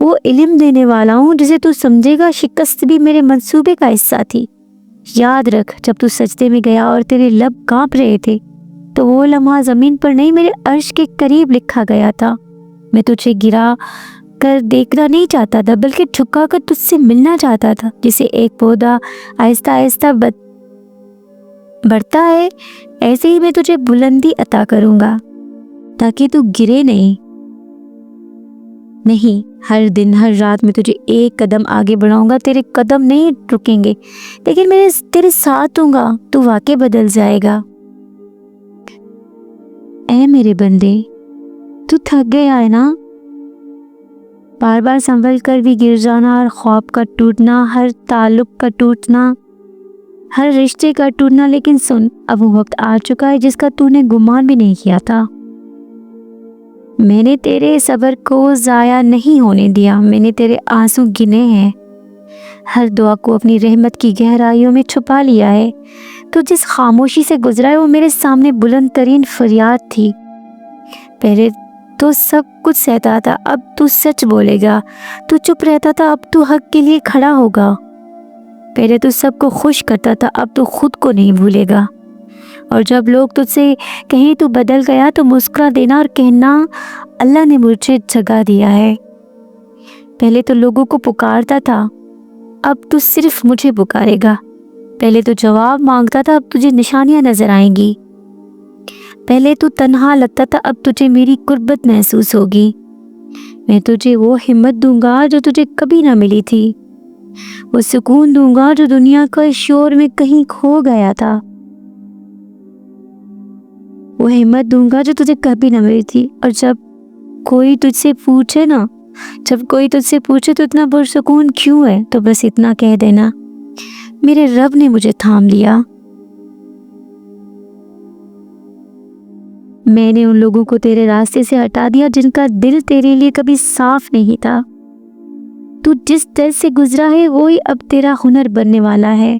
وہ علم دینے والا ہوں جسے تو سمجھے گا شکست بھی میرے منصوبے کا حصہ تھی۔ یاد رکھ، جب تو سجدے میں گیا اور تیرے لب کانپ رہے تھے تو وہ لمحہ زمین پر نہیں میرے عرش کے قریب لکھا گیا تھا۔ میں تجھے گرا کر دیکھنا نہیں چاہتا تھا، بلکہ جھکا کر تجھ سے ملنا چاہتا تھا۔ جسے ایک پودا آہستہ آہستہ بڑھتا ہے، ایسے ہی میں تجھے بلندی عطا کروں گا تاکہ تو گرے نہیں۔ ہر دن ہر رات میں تجھے ایک قدم آگے بڑھاؤں گا، تیرے قدم نہیں رکیں گے، لیکن میں تیرے ساتھ ہوں گا، تو واقعی بدل جائے گا۔ اے میرے بندے، تو تھک گیا ہے نا؟ بار بار سنبھل کر بھی گر جانا، ہر خواب کا ٹوٹنا، ہر تعلق کا ٹوٹنا، ہر رشتے کا ٹوٹنا۔ لیکن سن، اب وہ وقت آ چکا ہے جس کا تو نے گمان بھی نہیں کیا تھا۔ میں نے تیرے صبر کو ضائع نہیں ہونے دیا، میں نے تیرے آنسو گنے ہیں، ہر دعا کو اپنی رحمت کی گہرائیوں میں چھپا لیا ہے۔ تو جس خاموشی سے گزرا ہے وہ میرے سامنے بلند ترین فریاد تھی۔ پہلے تو سب کچھ سہتا تھا، اب تو سچ بولے گا۔ تو چپ رہتا تھا، اب تو حق کے لیے کھڑا ہوگا۔ پہلے تو سب کو خوش کرتا تھا، اب تو خود کو نہیں بھولے گا۔ اور جب لوگ تجھ سے کہیں تو بدل گیا تو مسکرا دینا اور کہنا اللہ نے مجھے جگہ دیا ہے۔ پہلے تو لوگوں کو پکارتا تھا، اب تو صرف مجھے پکارے گا۔ پہلے تو جواب مانگتا تھا، اب تجھے نشانیاں نظر آئیں گی۔ پہلے تو تنہا لگتا تھا، اب تجھے میری قربت محسوس ہوگی۔ میں تجھے وہ ہمت دوں گا جو تجھے کبھی نہ ملی تھی، وہ سکون دوں گا جو دنیا کے شور میں کہیں کھو گیا تھا، وہ ہمت دوں گا جو تجھے کبھی نہ ملی تھی۔ اور جب کوئی تجھ سے پوچھے تو اتنا پرسکون کیوں ہے، تو بس اتنا کہہ دینا میرے رب نے مجھے تھام لیا۔ میں نے ان لوگوں کو تیرے راستے سے ہٹا دیا جن کا دل تیرے لیے کبھی صاف نہیں تھا۔ تو جس دل سے گزرا ہے وہی اب تیرا ہنر بننے والا ہے۔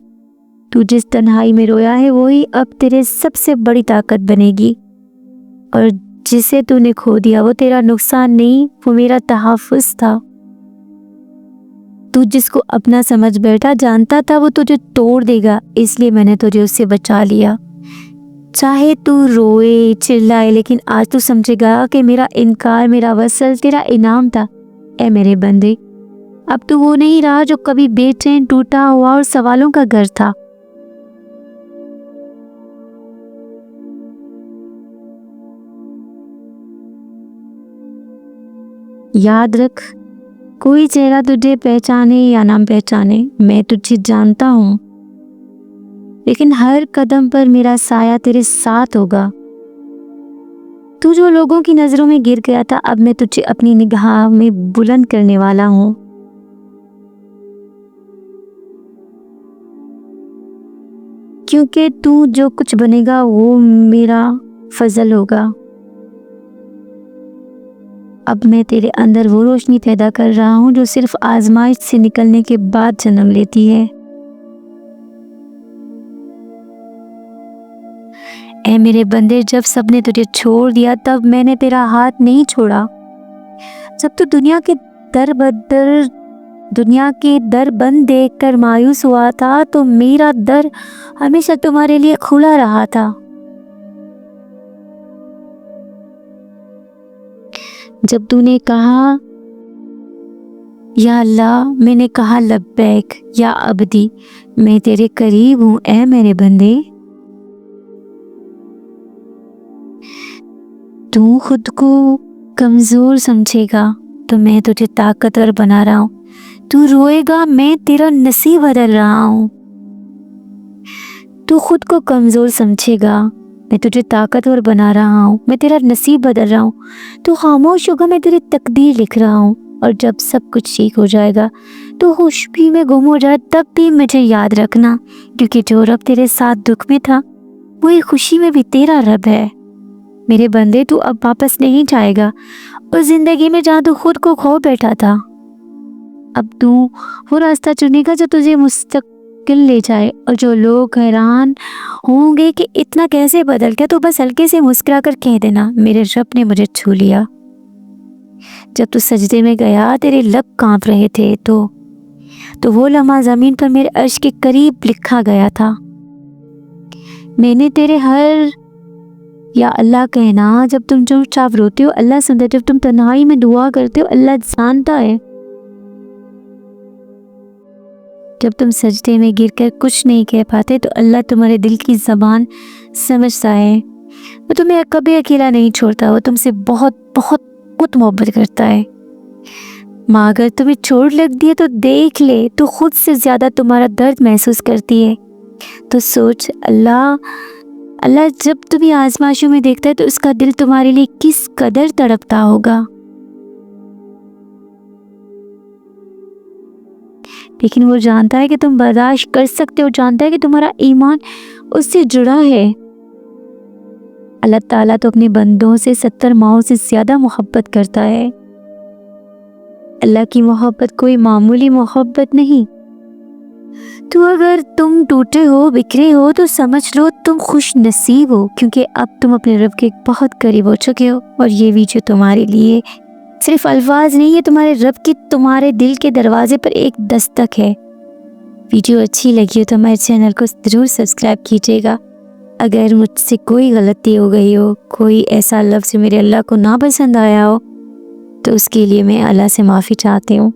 تو جس تنہائی میں رویا ہے وہی اب تیرے سب سے بڑی طاقت بنے گی۔ اور جسے تو نے کھو دیا وہ تیرا نقصان نہیں، وہ میرا تحفظ تھا۔ تو جس کو اپنا سمجھ بیٹھا جانتا تھا وہ تجھے توڑ دے گا، اس لیے میں نے تجھے اس سے بچا لیا۔ چاہے تو روئے چلائے، لیکن آج تو سمجھے گا کہ میرا انکار، میرا وصل تیرا انعام تھا۔ اے میرے بندے، اب تو وہ نہیں رہا جو کبھی بے چین، ٹوٹا ہوا اور سوالوں کا گھر تھا۔ یاد رکھ، کوئی چہرہ تجھے پہچانے یا نہ پہچانے، میں تجھے جانتا ہوں، لیکن ہر قدم پر میرا سایہ تیرے ساتھ ہوگا۔ تو جو لوگوں کی نظروں میں گر گیا تھا، اب میں تجھے اپنی نگاہ میں بلند کرنے والا ہوں۔ کیونکہ تو جو کچھ بنے گا وہ میرا فضل ہوگا۔ اب میں تیرے اندر وہ روشنی پیدا کر رہا ہوں جو صرف آزمائش سے نکلنے کے بعد جنم لیتی ہے۔ اے میرے بندے، جب سب نے تجھے چھوڑ دیا تب میں نے تیرا ہاتھ نہیں چھوڑا۔ جب تو دنیا کے در بند دیکھ کر مایوس ہوا تھا تو میرا در ہمیشہ تمہارے لیے کھلا رہا تھا۔ جب تو نے کہا یا اللہ، میں نے کہا لبیک یا عبدی، میں تیرے قریب ہوں۔ اے میرے بندے، تو خود کو کمزور سمجھے گا تو میں تجھے طاقتور بنا رہا ہوں۔ تو روئے گا، میں تیرا نصیب بدل رہا ہوں۔ تو خود کو کمزور سمجھے گا، میں تجھے طاقتور بنا رہا ہوں، میں تیرا نصیب بدل رہا ہوں۔ تو خاموش ہوگا، میں تیری تقدیر لکھ رہا ہوں۔ اور جب سب کچھ ٹھیک ہو جائے گا تو خوشبی میں گم ہو جائے، تب بھی مجھے یاد رکھنا، کیونکہ جو رب تیرے ساتھ دکھ میں تھا وہی خوشی میں بھی تیرا رب ہے۔ میرے بندے، تو اب واپس نہیں جائے گا اس زندگی میں جہاں تو خود کو کھو بیٹھا تھا۔ اب تو وہ راستہ چنے گا جو تجھے مستقل لے جائے۔ اور جو لوگ حیران ہوں گے کہ اتنا کیسے بدل گیا، تو بس ہلکے سے مسکرا کر کہہ دینا میرے رب نے مجھے چھو لیا۔ جب تو سجدے میں گیا تیرے لب کانپ رہے تھے، تو وہ لمحہ زمین پر میرے عرش کے قریب لکھا گیا تھا۔ میں نے تیرے ہر یا اللہ کہنا، جب تم چپ چاپ روتے ہو اللہ سنتا ہے، جب تم تنہائی میں دعا کرتے ہو اللہ جانتا ہے، جب تم سجدے میں گر کر کچھ نہیں کہہ پاتے تو اللہ تمہارے دل کی زبان سمجھتا ہے۔ وہ تمہیں کبھی اکیلا نہیں چھوڑتا، وہ تم سے بہت بہت بہت محبت کرتا ہے۔ ماں اگر تمہیں چوٹ لگ دی ہے تو دیکھ لے، تو خود سے زیادہ تمہارا درد محسوس کرتی ہے۔ تو سوچ اللہ جب تمہیں آزمائشوں میں دیکھتا ہے تو اس کا دل تمہارے لیے کس قدر تڑپتا ہوگا۔ لیکن وہ جانتا ہے کہ تم برداشت کر سکتے ہو، جانتا ہے کہ تمہارا ایمان اس سے جڑا ہے۔ اللہ تعالیٰ تو اپنے بندوں سے 70 ماؤں سے زیادہ محبت کرتا ہے۔ اللہ کی محبت کوئی معمولی محبت نہیں۔ تو اگر تم ٹوٹے ہو، بکھرے ہو، تو سمجھ لو تم خوش نصیب ہو، کیونکہ اب تم اپنے رب کے بہت قریب ہو چکے ہو، اور یہ ویڈیو تمہارے لیے صرف الفاظ نہیں ہے، تمہارے رب کی تمہارے دل کے دروازے پر ایک دستک ہے۔ ویڈیو اچھی لگی ہو تو ہمارے چینل کو ضرور سبسکرائب کیجیے گا۔ اگر مجھ سے کوئی غلطی ہو گئی ہو، کوئی ایسا لفظ میرے اللہ کو ناپسند آیا ہو، تو اس کے لیے میں اللہ سے معافی چاہتی ہوں۔